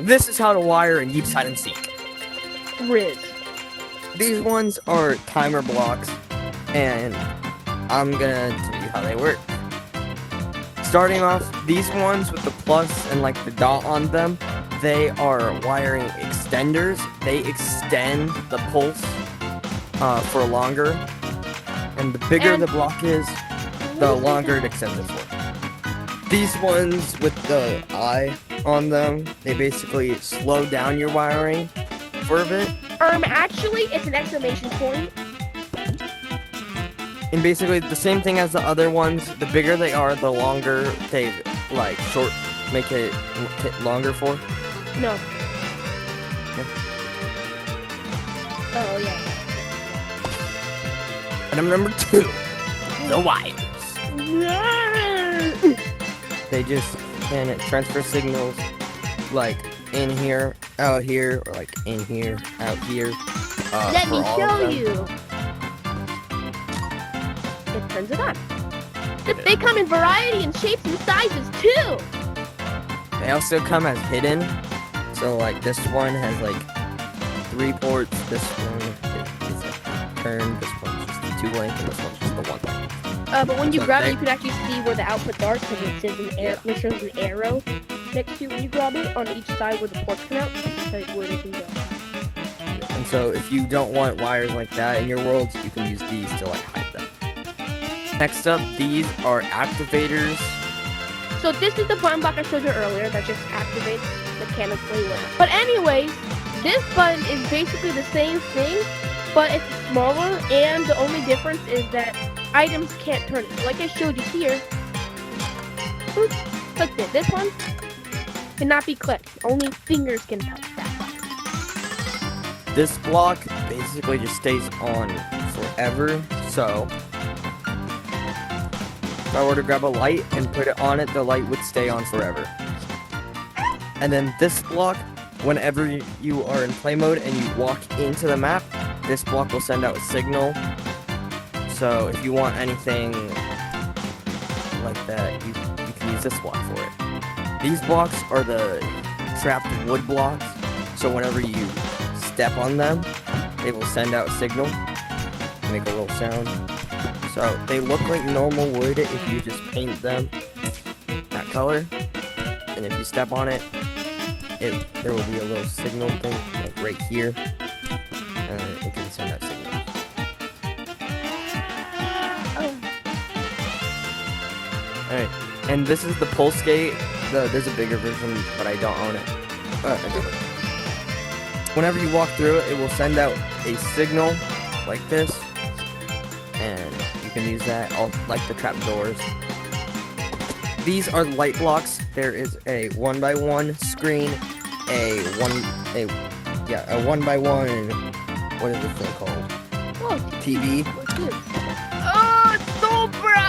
This is how to wire in Yeeps hide and seek. Riz. These ones are timer blocks, and I'm gonna tell you how they work. Starting off, these ones with the plus and like the dot on them, they are wiring extenders. They extend the pulse for longer, and the bigger the block is, the longer it extends it for. These ones with the eye on them, they basically slow down your wiring for a bit. Actually, it's an exclamation point. And basically the same thing as the other ones. The bigger they are, the longer they make it longer for. No. Yeah. Oh yeah. Item number 2, the wires. They just can transfer signals like in here, out here, or like in here, out here. Let me show you. It turns it on. They come in variety and shapes and sizes too. They also come as hidden. So like this one has like 3 ports. This one is a turn. This one's just the 2 link, and this one's just the 1 link. But when you grab it, you can actually see where the outputs are, because it says it shows an arrow next to when you grab it on each side where the ports come out, like where they can go. And so if you don't want wires like that in your worlds, you can use these to like hide them. Next up, these are activators. So this is the button block I showed you earlier that just activates mechanically. But anyways, this button is basically the same thing, but it's smaller, and the only difference is that items can't turn it. So like I showed you here, clicked it. This one cannot be clicked. Only fingers can touch that button. This block basically just stays on forever. So if I were to grab a light and put it on it, the light would stay on forever. And then this block, whenever you are in play mode and you walk into the map, this block will send out a signal. So if you want anything like that, you can use this block for it. These blocks are the trapped wood blocks. So whenever you step on them, they will send out a signal, make a little sound. So they look like normal wood if you just paint them that color. And if you step on it, there will be a little signal thing like right here. And it can send out signals. Alright, and this is the pulse gate. There's a bigger version, but I don't own it. Whenever you walk through it, it will send out a signal like this, and you can use that like the trap doors. These are light blocks. There is a 1x1 screen, a 1x1. What is this thing called? TV. Oh, it's so bright!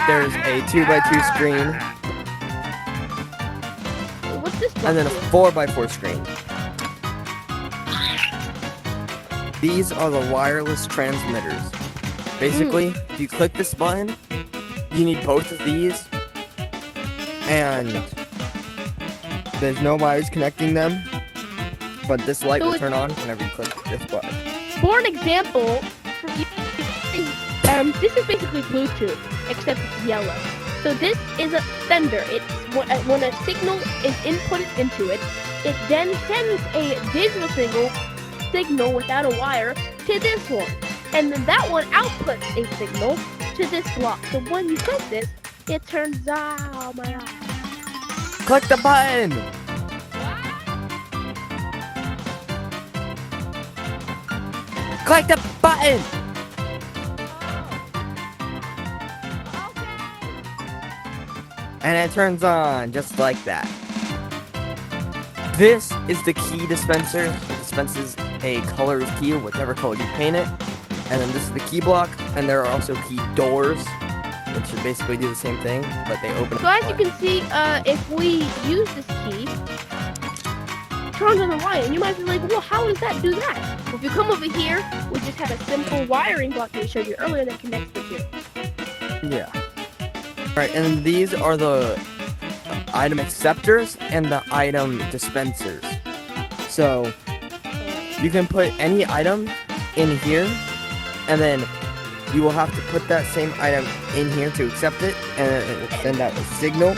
There's a 2x2 screen. What's this? And then a 4x4 screen. These are the wireless transmitters. Basically, if you click this button, you need both of these, and there's no wires connecting them, but this light will turn on whenever you click this button. For an example, this is basically Bluetooth, except it's yellow. So this is a sender. It's when a signal is inputted into it, it then sends a digital signal without a wire to this one, and then that one outputs a signal to this block. So when you click this, it turns on. Oh my god! Click the button. Click the button. And it turns on just like that. This is the key dispenser. It dispenses a color key, whichever color you paint it. And then this is the key block, and there are also key doors, which should basically do the same thing, but they open. So as you can see, if we use this key, it turns on the light, and you might be like, well, how does that do that? Well, if you come over here, we just have a simple wiring block that I showed you earlier that connects the two. Yeah. Alright, and these are the item acceptors and the item dispensers. So you can put any item in here, and then you will have to put that same item in here to accept it, and then it will send out a signal.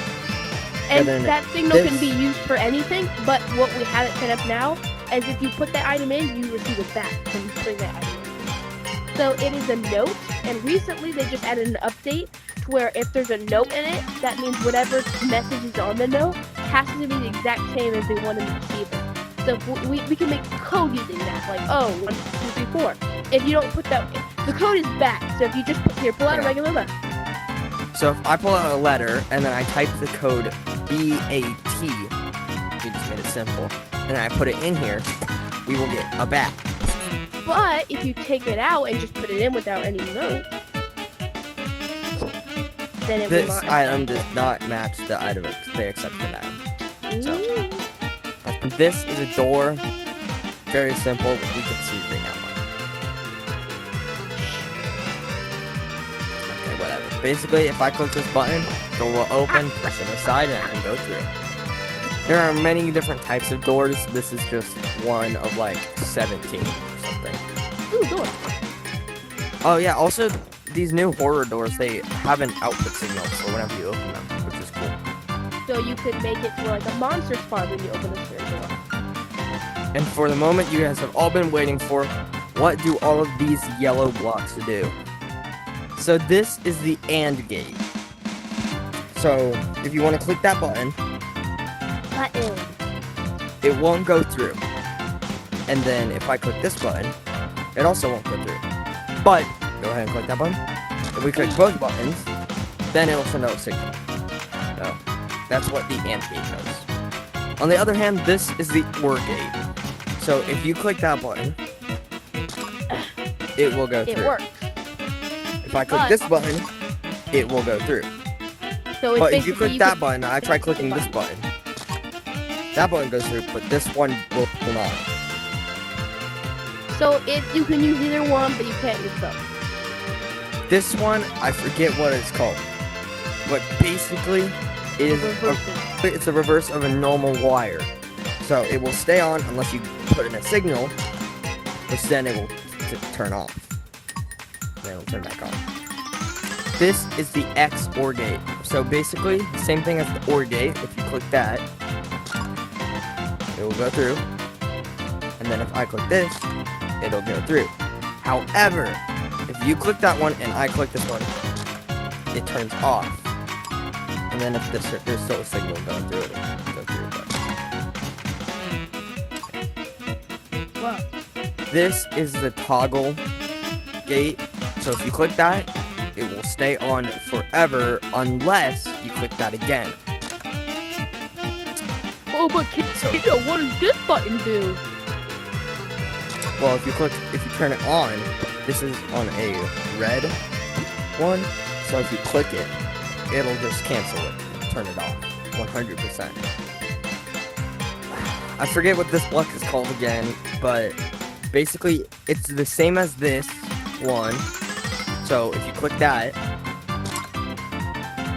And then that signal can be used for anything, but what we have it set up now is if you put that item in, you receive it back when you bring that item in. So it is a note, and recently they just added an update to where if there's a note in it, that means whatever message is on the note has to be the exact same as the one in the receiver. So we can make code using that, like, 1, 2, 3, 4. If you don't put that, the code is back. So if you just pull out a regular letter. So if I pull out a letter and then I type the code BAT, we just made it simple, and I put it in here, we will get a bat. But if you take it out and just put it in without any note, then it This will not. item does not match the item they accepted item. So this is a door. Very simple. We can see right now. Okay, whatever. Basically, if I click this button, the door will open, push it aside, and I can go through. There are many different types of doors. This is just one of like 17 or something. Ooh, door. Oh yeah, also these new horror doors, they have an output signal for whenever you open them, which is cool. So you could make it to like a monster spawn when you open this door. And for the moment you guys have all been waiting for, what do all of these yellow blocks do? So this is the AND gate. So if you want to click that button, it won't go through. And then if I click this button, it also won't go through. But go ahead and click that button. If we click both buttons, then it will send out a signal. So that's what the AND gate does. On the other hand, this is the OR gate. So if you click that button, it will go through. It works. If I click this button, it will go through. So But if you click that button, I try clicking this button. That button goes through, but this one will not. So you can use either one, but you can't use both. This one, I forget what it's called. But basically, it's a reverse of a normal wire. So it will stay on unless you put in a signal, which then it will turn off. Then it will turn back on. This is the X OR gate. So basically, the same thing as the OR gate. If you click that, it will go through. And then if I click this, it'll go through. However, if you click that one and I click this one, it turns off. And then if there's still a signal going through, it'll go through. Wow. This is the toggle gate. So if you click that, it will stay on forever unless you click that again. Oh, but Kiddo, what does this button do? Well, if you turn it on, this is on a red one. So if you click it, it'll just cancel it, turn it off, 100%. I forget what this block is called again, but basically it's the same as this one. So if you click that,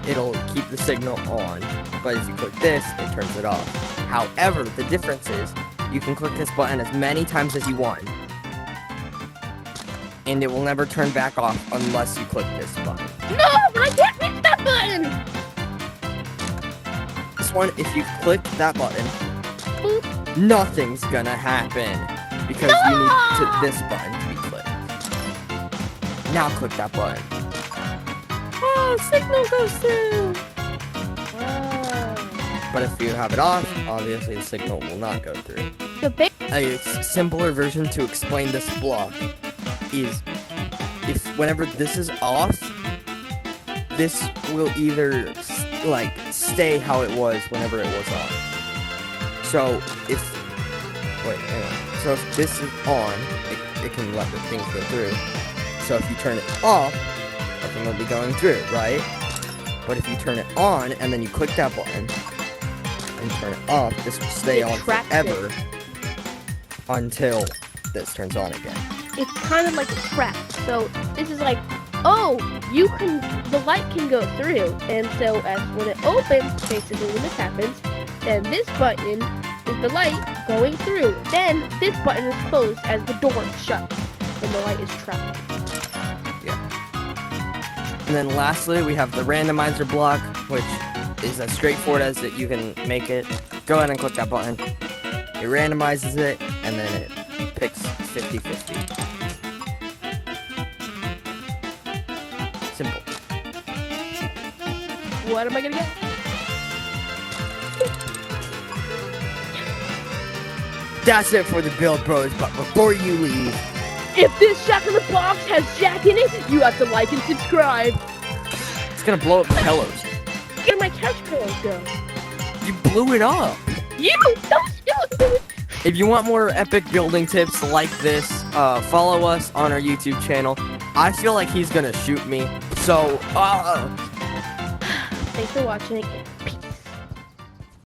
it'll keep the signal on, but if you click this, it turns it off. However, the difference is you can click this button as many times as you want, and it will never turn back off unless you click this button. No, I can't reach that button! This one, if you click that button, nothing's gonna happen because you need this button to be clicked. Now click that button. Oh, signal goes through! But if you have it off, obviously the signal will not go through. A simpler version to explain this block is whenever this is off, this will either like stay how it was whenever it was on. So if this is on, it can let the things go through. So if you turn it off, nothing will be going through, right? But if you turn it on and then you click that button and turn it off, this will stay on forever until this turns on again. It's kind of like a trap. So this is like oh, the light can go through, and so as when it opens, basically when this happens, then this button is the light going through. Then this button is closed as the door is shut, and the light is trapped. And then lastly, we have the randomizer block, which is as straightforward as that you can make it. Go ahead and click that button. It randomizes it, and then it picks 50-50. Simple. What am I gonna get? That's it for the build, bros. But before you leave, If this Jack in the Box has Jack in it, you have to like and subscribe. it's gonna blow up the pillows. Where did my couch pillows go? You blew it up. You! Don't do it! If you want more epic building tips like this, follow us on our YouTube channel. I feel like he's gonna shoot me. So, Thanks for watching.